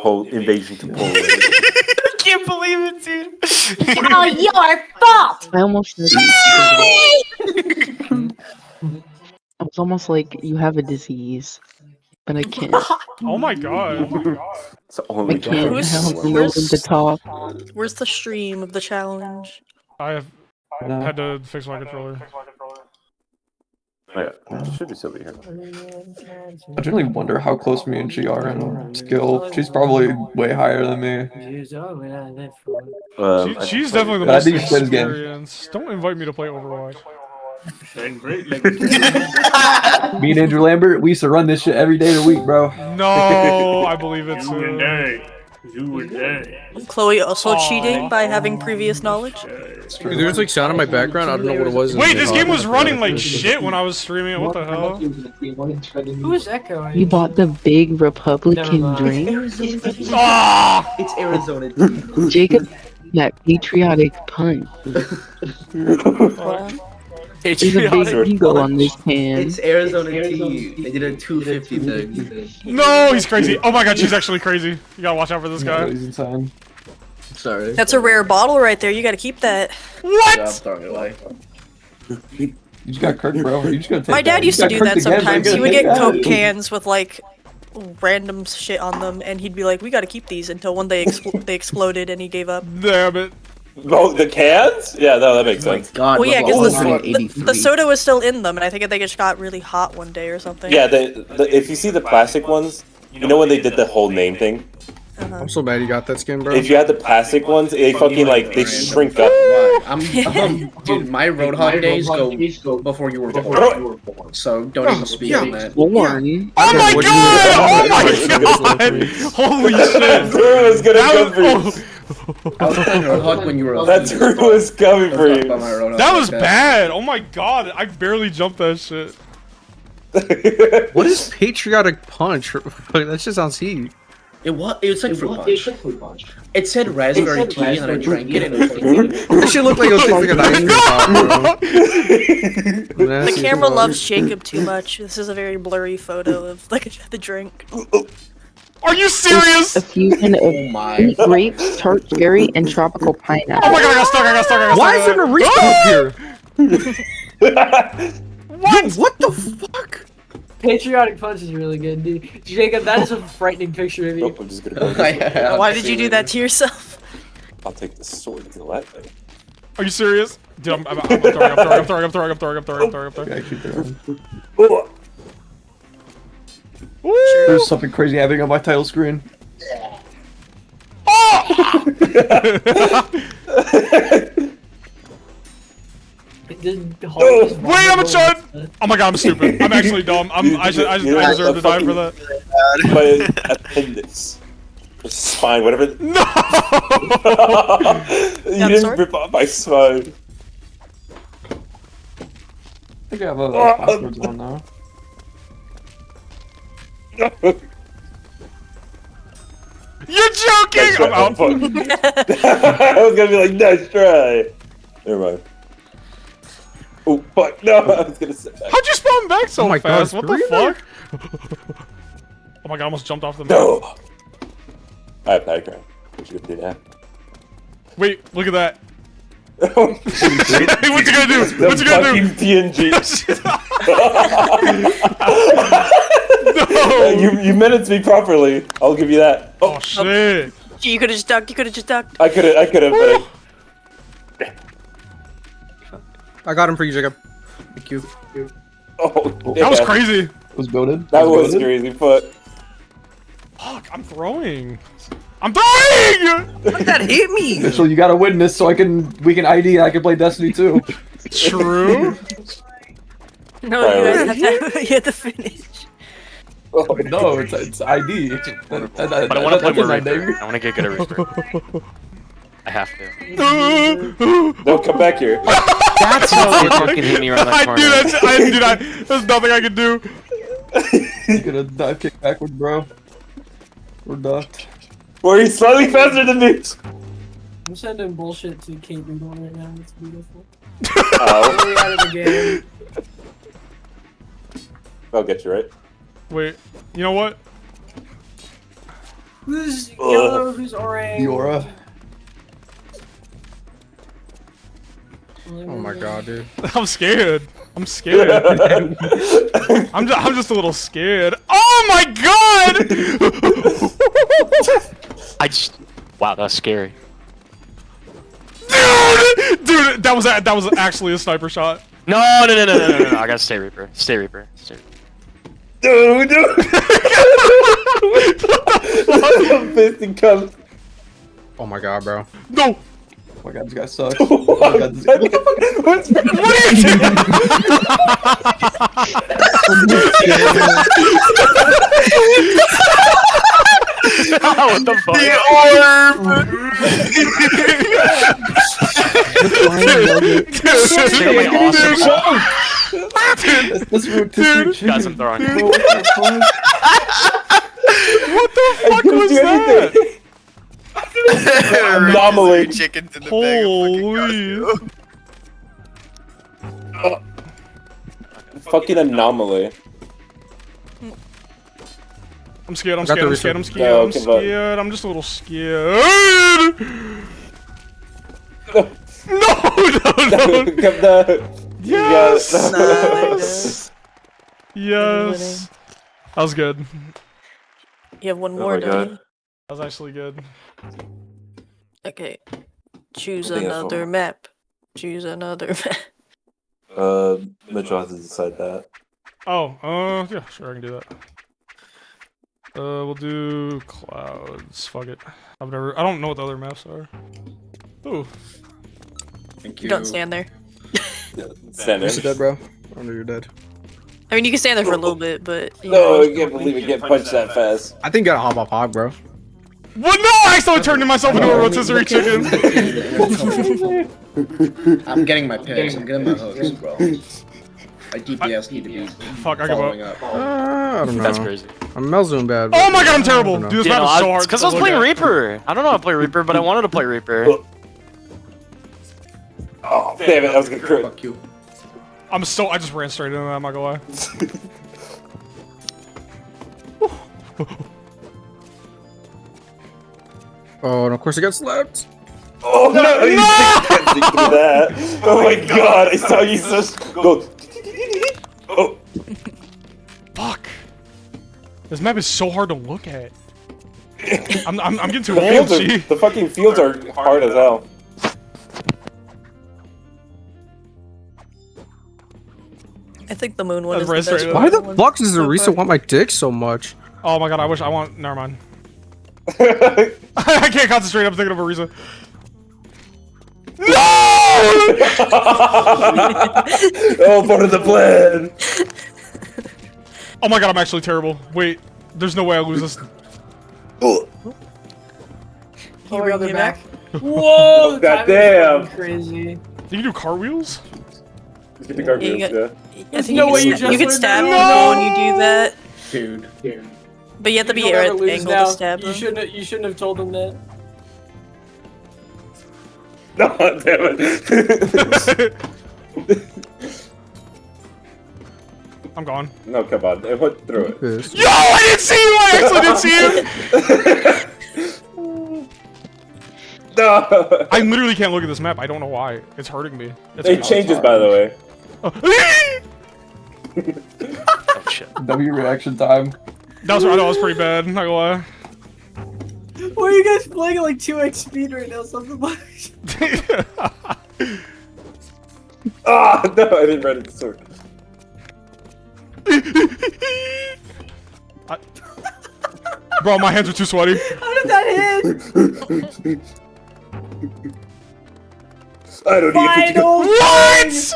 invasion to Poland. I can't believe it, dude. It's all your fault! I almost said I was almost like, you have a disease, but I can't. Oh my god. It's the only I can't Who's- help where's- remember the talk. Where's the stream of the challenge? I have had to fix my controller. Yeah, should be still be here. I generally wonder how close me and she are in skill. She's probably way higher than me. She's definitely the I most think you played this game. experienced. Don't invite me to play Overwatch. Me and Andrew Lambert, we used to run this shit every day of the week, bro. No, I believe it too. Chloe also cheating by having previous knowledge? Dude, there's like sound in my background. I don't know what it was. Wait, this game was running like shit when I was streaming it. What the hell? Who is Echo? You bought the big Republican drink? Ah! It's Arizona. Jacob, that patriotic punch. There's a big eagle on this can. It's Arizona tea. They did a 250 thing. No, he's crazy. Oh my god, she's actually crazy. You gotta watch out for this guy. He's insane. Sorry. That's a rare bottle right there. You gotta keep that. What? Yeah, I'm throwing it away. You just got Kirk, bro. You just gotta take My dad that. used You to got do Kirk that again, bro. You sometimes. gotta He would take get that. Coke cans with like random shit on them, and he'd be like, "We gotta keep these," until one day they exploded and he gave up. Damn it. Oh, the cans? Yeah, no, that makes sense. God, Well, yeah, level because 183. the soda was still in them, and I think they just got really hot one day or something. Yeah, if you see the plastic ones, you know when they did the whole name thing? I'm so mad you got that skin, bro. If you had the plastic ones, they fucking like, they shrink up. Dude, my Roadhog days go before you were born. So don't even speak on that. Born. Oh my god! Oh my god! Holy shit! That's where it was gonna That come for you. was, I was playing Roadhog when you were. That's where it was coming for you. that was bad! Oh my god, I barely jumped that shit. What is patriotic punch? That just sounds heat. It was like fruit punch. It said raspberry tea, and then I drank it, and it was like. That shit looked like it was like an ice cream pop, bro. The camera loves Jacob too much. This is a very blurry photo of like the drink. Are you serious? A fusion of Oh my. sweet grapes, tart cherry, and tropical pineapple. Oh my god, I got stuck. Why is there a respawn here? What? What the fuck? Patriotic punch is really good, dude. Jacob, that is a frightening picture of Oh, you. I'm just gonna go. Why did you do that to yourself? I'll take the sword and kill that thing. Are you serious? Dude, I'm throwing. Yeah, keep going. Oh, There's something crazy happening on my title screen. Wait, I'm a chud! Oh my god, I'm stupid. I'm actually dumb. I deserve to die for that. my appendix. Or spine, whatever. No! You I'm didn't sorry? rip off my spine. I think I have a passwords on now. You're joking! I'm out. I was gonna be like, nice try. Never mind. Oh fuck! No, I was gonna say. How'd you spawn back so Oh my God, fast? What the three fuck? Oh my god, I almost jumped off the map. No. I have high ground. What you gonna do now? Wait, look at that. What What's you gonna do? What's you gonna do? TNG. No! You menaced me properly. I'll give you that. Oh shit! Gee, you could have just ducked. You could have just ducked. I could have, but I got him for you, Jacob. Thank you. That was crazy. It was goaded. That was crazy, but Fuck, I'm throwing. I'm throwing! How did that hit me? Mitchell, you gotta win this so we can ID and I can play Destiny 2. True. No, you guys you have to finish. No, it's ID. But I want to play more Reaper. I want to get good at Reaper. I have to. no, come back here. That's how you fucking hit me around that corner. I do that. There's nothing I can do. You're gonna dive kick backward, bro. We're ducked. Or he's slightly faster than me. I'm sending bullshit to Kate Doodle right now. It's beautiful. Oh. Way out of the game. I'll get you right. Wait, you know what? Who's yellow? Who's orange? Yora. Oh my god, dude. I'm scared. I'm scared. I'm just a little scared. Oh my god! Wow, that's scary. Dude, that was actually a sniper shot. No. I gotta stay Reaper. Stay Reaper. Dude. Fisting comes. Oh my god, bro. No. Oh my god, this guy sucks. Oh my god, this guy... What's What are you doing? What the fuck? Check out my awesome. This rotisserie chicken. Guys, I'm throwing. Bro, what the fuck? What the fuck was that? Anomaly. Chickens in the Holy. Fucking anomaly. I'm scared. I'm Got the scared. I'm research. scared. No, I'm okay, scared. I'm just a little scared. No. Come down. Yes. Nice. Yes. That was good. You have one Oh more, my don't God. you? That was actually good. Okay. Choose I think that's another one. map. Choose another map. Mitchell has to decide that. Oh, yeah, sure, I can do that. We'll do clouds. Fuck it. I don't know what the other maps are. Ooh. Thank You don't stand there. Stand You're there. dead, bro. I know you're dead. I mean, you can stand there for a little bit, but you No, know. I can't believe it get punched that fast. I think you gotta hop off hog, bro. What? No! I accidentally turned myself into a rotisserie chicken. I'm getting my picks. I'm getting my hooks, bro. My DPS need to be Fuck, I give following up. up. I don't know. That's crazy. I'm Melzoom bad. Oh my god, I'm terrible. I don't know. Dude, this Yeah, map is so hard. because I was to playing look at. Reaper. I don't know how to play Reaper, but I wanted to play Reaper. Oh, damn it, I was gonna crit. Fuck you. I just ran straight into that, I'm not gonna lie. Oh, and of course he got slapped. Oh no! You can't see through that. Oh my god, I saw you just go. Oh. Fuck. This map is so hard to look at. I'm getting too The old, fields G. are, the fucking fields are hard as hell. I think the moon one That's is the right, best straight Why the one fuck does so Arisa far. want my dick so much? Oh my god, I want, never mind. I can't concentrate, I'm thinking of a reason. No! Oh, part of the plan. Oh my god, I'm actually terrible. Wait, there's no way I lose this. Oh, Oh my god, they're Came back. back. Whoa! Goddamn. Crazy. You can do cartwheels? Get the cartwheels, Yeah, yeah. I think no way you you just can learned stab that. people when you do that, Dude. but you have to be You'll at never the lose angle now. to stab You them. shouldn't have told them that. No, damn it. I'm gone. No, come on. It went through it. Pissed. Yo, I didn't see you! I actually didn't see you! No. I literally can't look at this map. I don't know why. It's hurting me. It changes, by the way. Oh. Oh shit. W reaction time. I know, it was pretty bad. Not gonna lie. Why are you guys playing at like 2x speed right now? Something like. Ah, no, I didn't run into the sword. Bro, my hands are too sweaty. How did that hit? I don't need to. Final. What?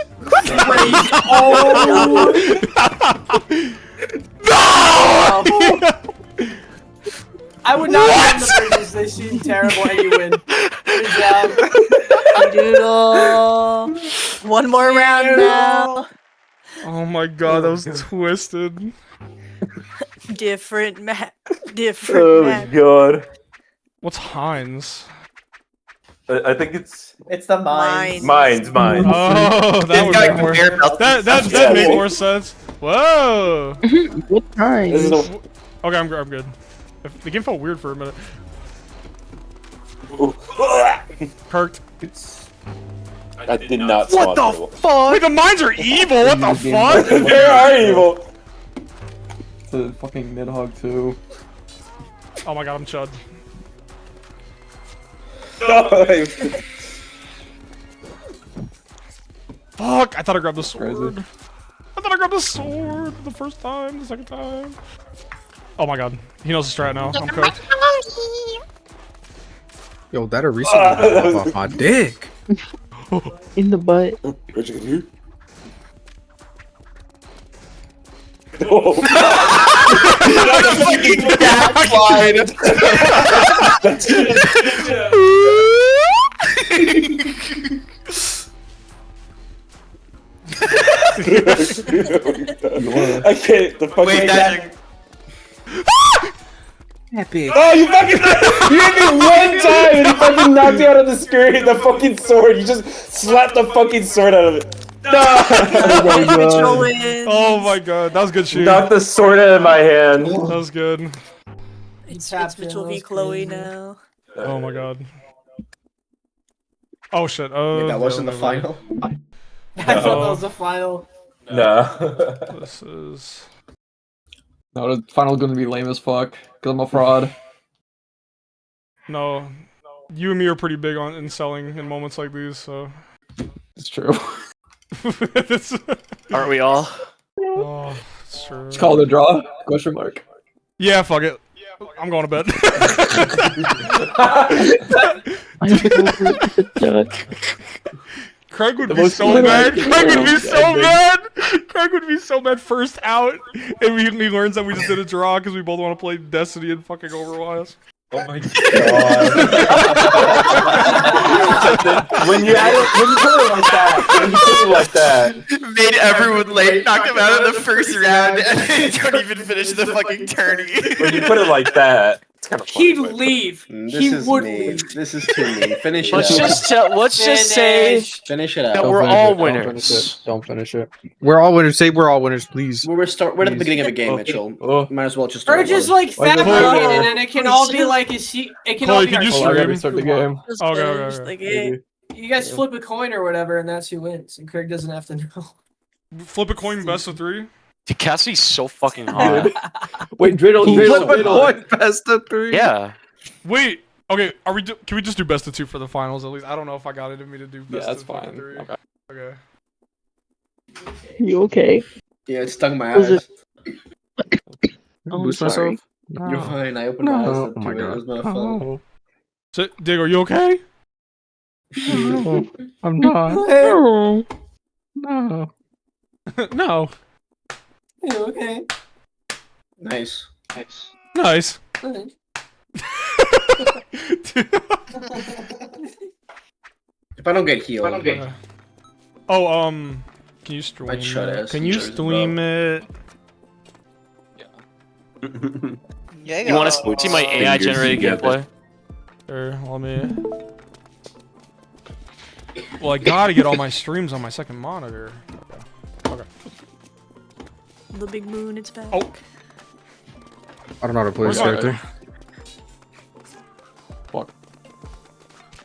No! I would not win the bridges. They seem terrible, and you win. Good job. Doodle. One more round now. Oh my god, that was twisted. Different map. Different Oh my map. god. What's Heinz? I think it's the Mines. mines. Oh, that would make more. That make more sense. Whoa. What time? This is no. Okay, I'm good. The game felt weird for a minute. Kirked. I did not spawn. What the fuck? Wait, the mines are evil. What the fuck? They are evil. It's a fucking nidhogg too. Oh my god, I'm chud. Fuck! I thought I grabbed the sword. Crazy. I thought I grabbed the sword the first time, the second time. Oh my god, he knows the strat now. I'm cooked. Yo, that a recent off my dick. In the butt. Where'd you get here? Oh. That's a fucking backslide. I can't. The fucking. Wait, that's Epic. Oh, you fucking! You hit me one time and you fucking knocked me out of the screen. The fucking sword. You just slapped the fucking sword out of it. No! Oh my god, that was good shit. Knocked the sword out of my hand. That was good. It's Mitchell v. Chloe now. Oh my god. Oh shit. Wait, that wasn't the final. I thought that was the final. No. This is. No, the final's gonna be lame as fuck, cause I'm a fraud. No. You and me are pretty big on in selling in moments like these, so. It's true. Aren't we all? Oh, it's true. It's called a draw? Question mark. Yeah, fuck it. I'm going to bed. Craig would be so mad. Craig would be so mad. Craig would be so mad first out, and he learns that we just did a draw because we both want to play Destiny and fucking Overwatch. Oh my god. when you put it like that, Made everyone late, knocked him out of the first round, and then don't even finish the fucking tourney. when you put it like that, it's kind of funny. He'd leave. He would leave. This is too me. Finish it Let's out. just say Finish it that out. we're finish all it, don't finish winners. it, Don't finish it. We're all winners. Say we're all winners, please. We're at the beginning of a game, Mitchell. Oh. Might as well just Or start just one. like fabricating, and then it can all be like it can all Chloe, be can our you Oh, I gotta stream? restart the game. Just Okay, okay, just okay. like, eh. You guys flip a coin or whatever, and that's who wins. And Craig doesn't have to know. Flip a coin, best of 3. Dude, Cassidy's so fucking hot. Wait, Dreidel. Best of 3. Yeah. Wait. Okay. Can we just do best of 2 for the finals at least? I don't know if I got it in me to do best Yeah, that's of fucking fine. 3. Okay. Okay. You okay? Yeah, it stung my Was eyes. Oh, I'm Boost sorry. myself. You're fine. I opened my eyes. No. to Oh my it. It was god. my fault. Oh. So, Dig, are you okay? No, I'm not. Oh. No. No. Yeah, okay. Nice. Nice. If I don't get healed, Oh, can you stream I'd shut it? ass Can you teachers, stream it? You want to see my AI generated gameplay? Sure, let me. Well, I gotta get all my streams on my second monitor. Okay. The big moon, it's back. Oh. I don't know how to play this Where's character. Fuck.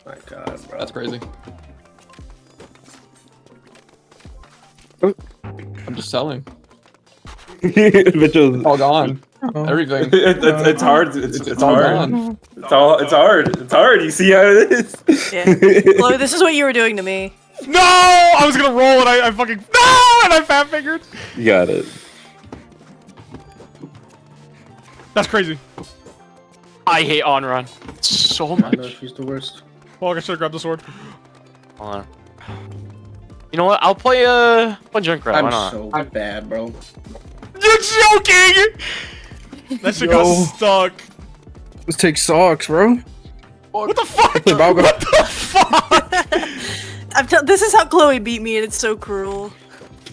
my god, bro. That's crazy. I'm just selling. Mitchell's All gone. Oh. Everything. it's hard. It's all hard. gone. It's hard. It's hard. You see how it is? Yeah. Chloe, this is what you were doing to me. No! I was gonna roll and I fucking no! And I fat fingered. You got it. That's crazy. I hate on run so I know much. she's the worst. Well, I should have grabbed the sword. Hold on. You know what? I'll play Junkrat. Why I'm not? so bad, bro. You're joking! That shit got stuck. Let's take socks, bro. What the fuck? Play Balgo. What the fuck? This is how Chloe beat me, and it's so cruel.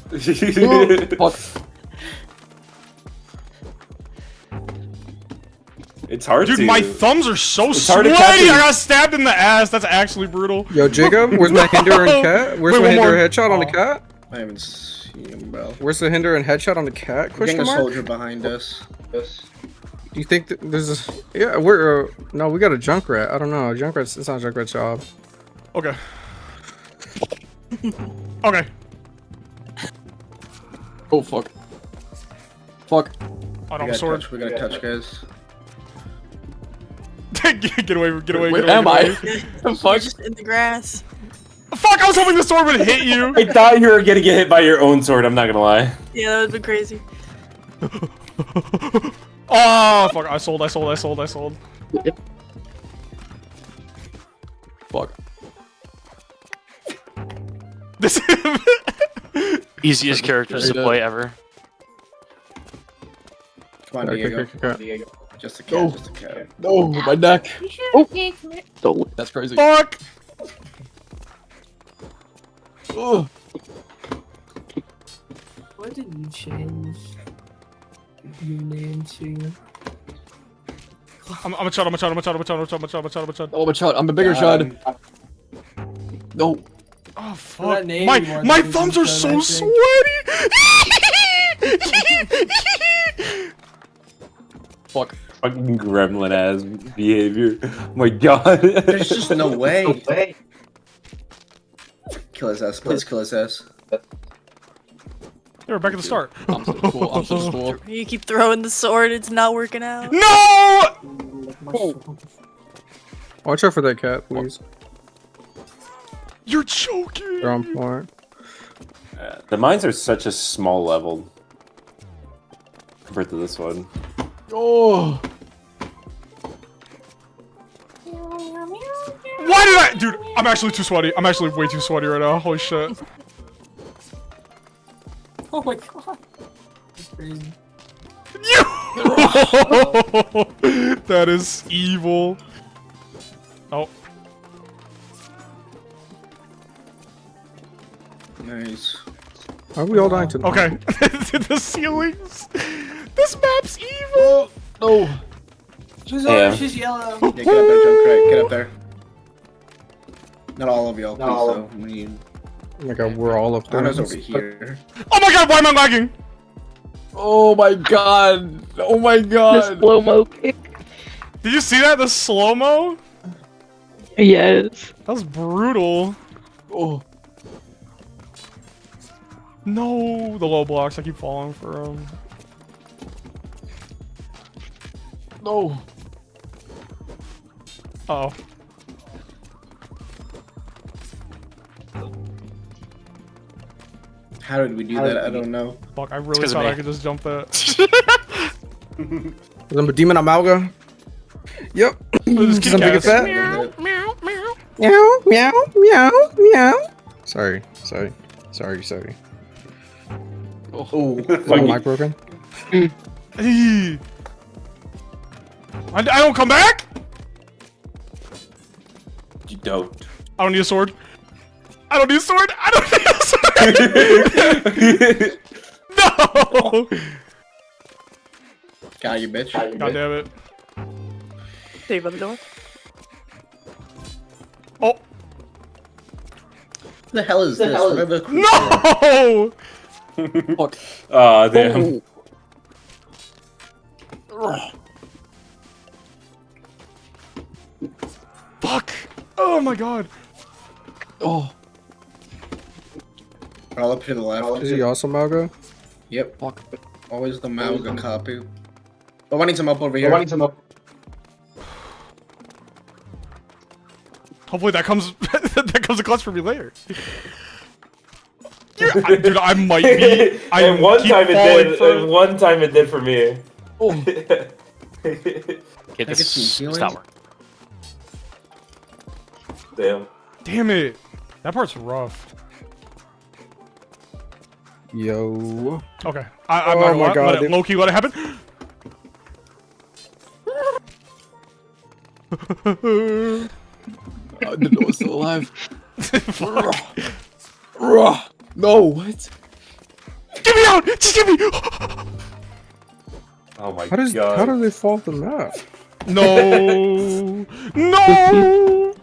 Fuck. It's hard Dude, to. my thumbs are so hard sweaty. to catch I it. got stabbed in the ass. That's actually brutal. Yo, Jacob, where's my hinder and cat? Where's Wait, my one hinder more. headshot on the cat? I haven't seen him, bro. Where's the hinder and headshot on the cat? We're Question getting a mark? soldier behind us. Do you think that there's a... Yeah, we're... no, we got a Junkrat. I don't know. Junkrat's... It's not Junkrat's job. Okay. Okay. Oh, fuck. Fuck. I don't have a sword. We gotta touch, guys. Get away, get away, Where get away. am I? Get away. The You're fuck? just in the grass. Fuck, I was hoping the sword would hit you. I thought you were gonna get hit by your own sword, I'm not gonna lie. Yeah, that would've been crazy. Oh, fuck, I sold. Fuck. This Easiest characters to play ever. Come on, Okay, Diego. Just a cat, just a cat. No, my neck. Oh, that's crazy. Fuck! Oh. What did you change your name to? I'm a chud. Oh, I'm a shot. I'm a bigger shot. No. Oh, that fuck. name My you wanted thumbs to are be so done, sweaty! Fuck. Fucking gremlin ass behavior. Oh my god. There's just no way. Kill his ass, please kill his ass. Yeah, we're back at the start. I'm so cool. I'm so cool. You keep throwing the sword, it's not working out. No! Watch out for that cat, please. You're joking! They're on point. The mines are such a small level compared to this one. Oh. Why did I- Dude, I'm actually too sweaty. I'm actually way too sweaty right now. Holy shit. Oh my god. That's crazy. That is evil. Oh. Nice. Are we all dying to... Okay. The ceilings. This map's evil. No. She's Yeah. orange, she's yellow. Yeah, get up there, Junkrat. Get up there. Not all of y'all, please, though. I mean, Oh my god, we're all up there. Anna's over here. Oh my god, why am I lagging? Oh my god. Oh my The god. slow-mo kick. Did you see that? The slow-mo? Yes. That was brutal. Oh. No, the low blocks. I keep falling for them. No. Uh oh. How did we do that? I don't know. Fuck, I really 'cause of thought me. I could just jump that. I'm a demon amalga. Yep. This kid Some big cats. fat. Meow, Meow, meow, meow, meow. Sorry. Oh, Oh, my mic broken? Hey. I don't come back? You don't. I don't need a sword. I don't need a sword. I don't need a sword. No. got you, bitch. God damn it. Save by the door. Oh. What the hell is this? What are the No. Fuck. Aw, damn. Fuck. Oh my god. Oh. All up to the left. Is he also amalga? Yep. Fuck. Always the Malga copy. Oh, I need some up over here. Hopefully that comes that comes a clutch for me later. Dude, I might be. I And one keep time it falling did. for- And one time it did for me. Oh. Okay, Can I get some healing? stop working. Damn. Damn it. That part's rough. Yo. Okay. I'm Oh not gonna my lie, God, let it dude. low-key let it happen. I didn't know I was still alive. Fuck. No, what? Get me out! Just get me! Oh my How god. do they fall off the map? No! No!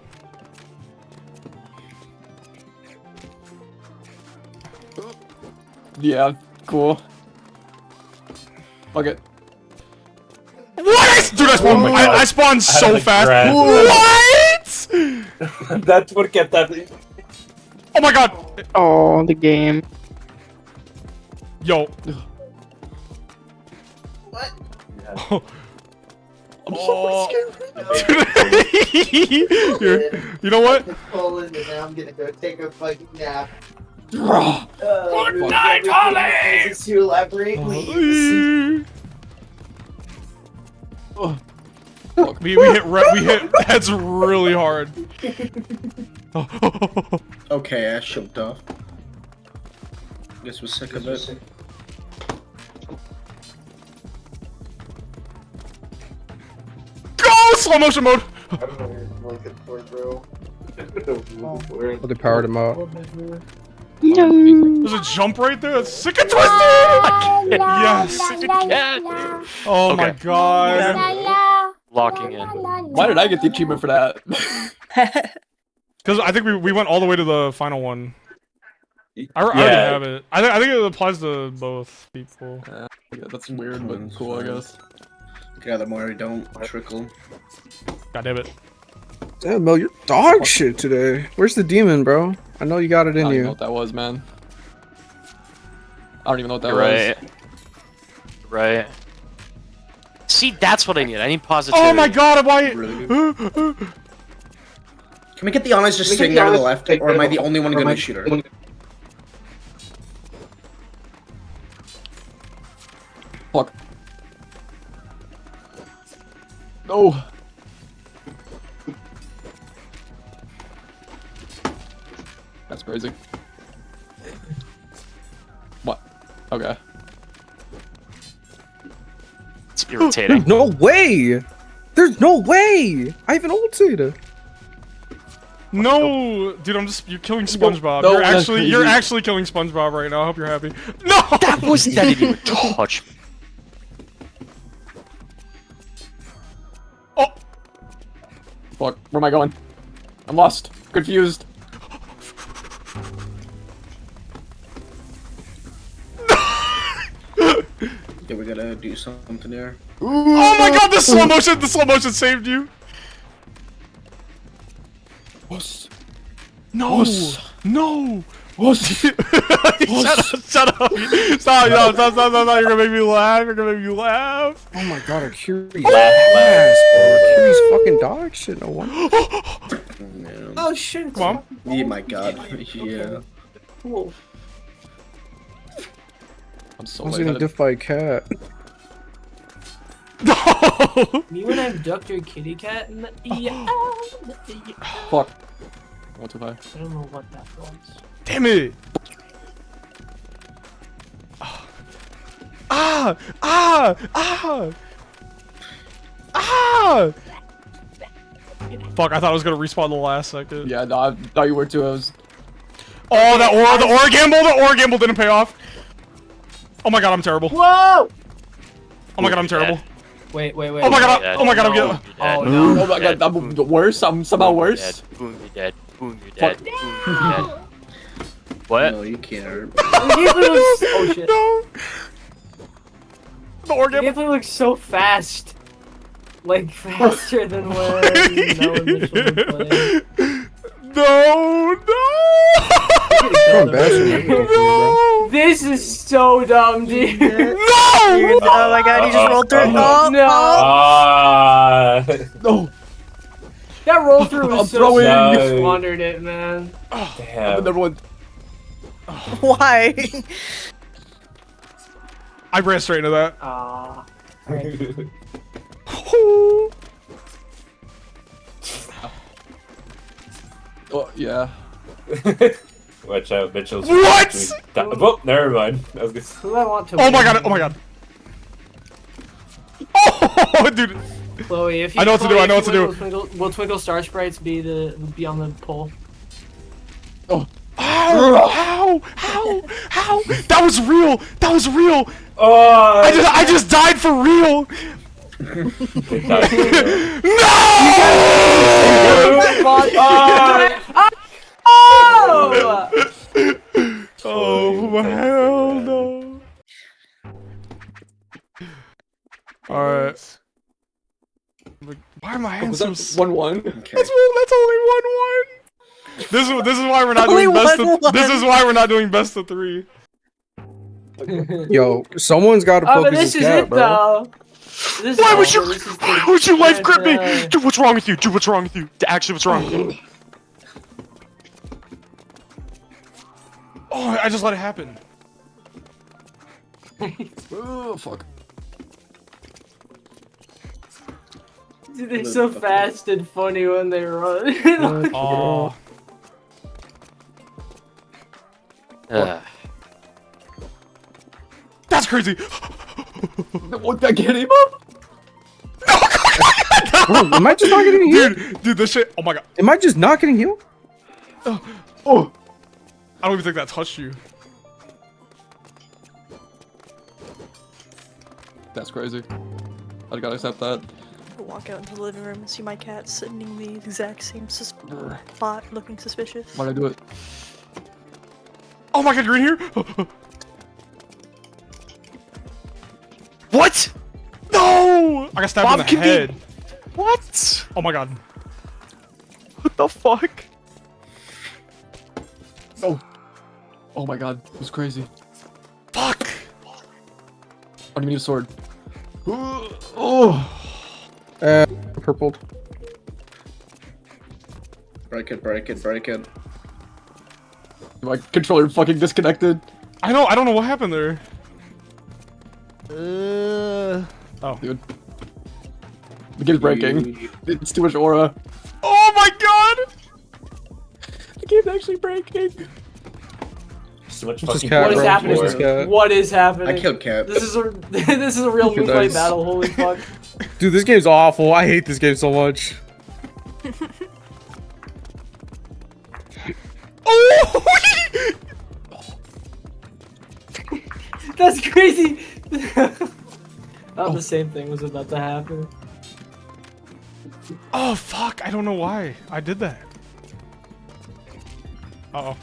Yeah, cool. Fuck it. What Dude, I spawned so fast. What? That's what kept happening. Oh my god. Oh, the game. Yo. What? Oh. I'm so scared. Here, you know what? I'm gonna go take a fucking nap. Good night, Holly! To elaborate, please. We hit heads really hard. Okay, I choked off. Guess we're sick of it. Go! Slow motion mode! I don't know what you're looking for, bro. Well, they powered him up. No. There's a jump right there. That's sick and twisted! Yes! Oh my god. Locking in. Why did I get the achievement for that? Because I think we went all the way to the final one. I already have it. I think it applies to both people. Yeah, that's weird, but cool, I guess. Yeah, the more I don't trickle. God damn it. Damn, Mel, you're dog shit today. Where's the demon, bro? I know you got it in I don't even know you. what that was, man. I don't even know what that You're was. right. See, that's what I need. I need positivity. Oh my god, why? Really good. Can we get the honest just sitting there to the left, or am I the only one gonna shoot her? Fuck. No. That's crazy. What? Okay. It's irritating. No way! There's no way! I even ulted. No, dude, you're killing SpongeBob. No, you're actually killing SpongeBob right now. I hope you're happy. No! That didn't even touch me. Oh! Fuck. Where am I going? I'm lost. Confused. Yeah, we gotta do something there. Oh my god, the slow motion saved you. No, no. Shut up, shut up. Stop, you're gonna make me laugh. Oh my god, our Curie's ass, bro. Curie's fucking dog shit, no wonder. Oh shit! Come on. Yeah, my god. Yeah. Cool. I'm so I was gonna diff by a cat. No! Me when I abduct your kitty cat and yeah. Fuck. I went too high. I don't know what that was. Damn it! Ah! Fuck, I thought I was gonna respawn the last second. Yeah, no, I thought you were too. I was... Oh, the aura gamble didn't pay off. Oh my god, I'm terrible. Whoa! Oh my god, I'm terrible. Wait. Oh my god, I'm getting. Oh no. Oh my god, I'm worse. I'm somehow worse. Boom, you're dead. Boom, you're dead. Boom, you're dead. What? No, you can't. Oh shit. No. The aura The gamble. gameplay looks so fast. Like faster than when no initially played. No. No. This is so dumb, dude. No! Oh my god, he just rolled through. Oh, No. No. That roll through was I'm so throwing. sad. You squandered it, man. Damn. Everyone. Why? I ran straight into that. Ah. Oh yeah. Watch out, Mitchell's. What? Oh, never mind. I was gonna... Who I want to Oh win? my god, oh my god. Oh, dude. Chloe, if you I know what to do, Chloe, I know if what you to win, Will Twinkle Star Sprites be on the poll? Oh. How? That was real. That was real. Oh! I just died for real. No! Oh, hell no. Alright. Why are my hands Was so... that 1-1? Okay. That's only 1-1. This is why we're not doing best of... This is why we're not doing best of 3. Yo, someone's got to Oh, but focus this his is cat, it, bro. though. Why would you life grip me? Dude, what's wrong with you? Dude, what's wrong with you? Actually, what's wrong with you? Oh, I just let it happen. Oh, fuck. Dude, they're so fast and funny when they run. Oh. That's crazy. What, that get him up? Bro, am I just not getting healed? Dude, this shit. Oh my god. Am I just not getting healed? Oh. I don't even think that touched you. That's crazy. I gotta accept that. Walk out into the living room and see my cat sitting in the exact same spot, looking suspicious. Why'd I do it? Oh my god, you're in here? What? No! I got stabbed in the head. What? Oh my god. What the fuck? Oh. Oh my god, it was crazy. Fuck! I don't need a sword. Oh. Purpled. Break it, break it, break it. My controller fucking disconnected. I don't know what happened there. Oh. Dude. The game's breaking. It's too much aura. Oh my god! The game's actually breaking. So much What's fucking cat, What is bro? happening? What's this cat? What is happening? I killed Cat. This is a this is a real Good moonlight dice. battle. Holy fuck! Dude, this game's awful. I hate this game so much. Oh! That's crazy. Thought the same thing was about to happen. Oh fuck! I don't know why I did that. Uh oh.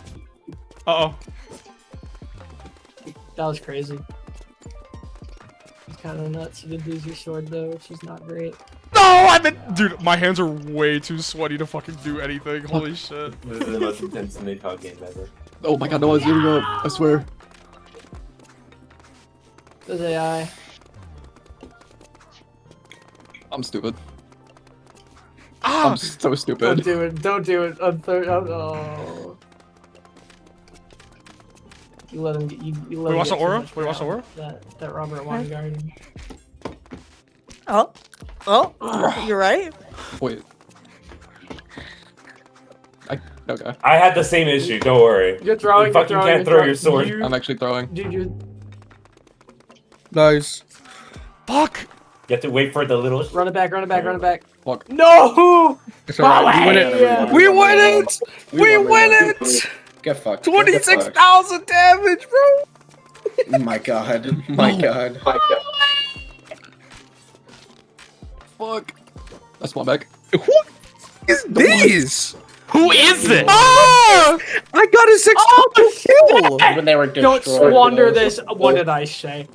Uh oh. That was crazy. It's kind of nuts. You did lose your sword though, which is not great. No, I've been. Dude, my hands are way too sweaty to fucking do anything. Holy shit. This is the most intense nidhogg game ever. Oh my god, no one's giving up. I swear. Does AI? I'm stupid. Ah! I'm so Don't stupid. do it. Don't do it. Oh. You let him get you let Wait, him watch get the too aura? much Wait, watch the power. aura? That Robert Weingarten. Oh. Oh, you're right. Wait. Okay. I had the same issue, don't worry. You're throwing. You fucking can't throw your sword. I'm actually throwing. Dude, you Nice. Fuck! You have to wait for the little... run it back. Run it back. Run it back. Fuck. No! It's alright. We win it. We win it! We win it! Get fucked. 26,000 damage, bro! My god. My god. My god. Fuck. That's one back. What is this? Who is this? Ah! I got a 6,000 kill! When they were Don't destroyed. squander this. What did I say?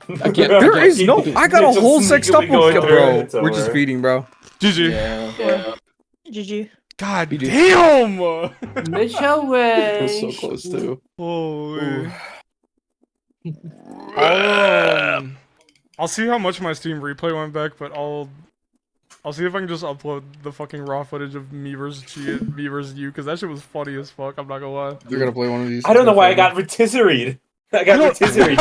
I can't. There is no. I got a Just whole sneakily sextuple going kill, through bro. it, it's We're just over. feeding, bro. GG. Yeah. GG. God GG. damn! Mitchell It was way. so close too. Holy. I'll see how much my Steam replay went back, but I'll see if I can just upload the fucking raw footage of me versus Chi and me versus you, because that shit was funny as fuck, I'm not gonna lie. You're gonna play one of these. I don't know why I got rotisserie. I got rotisserie.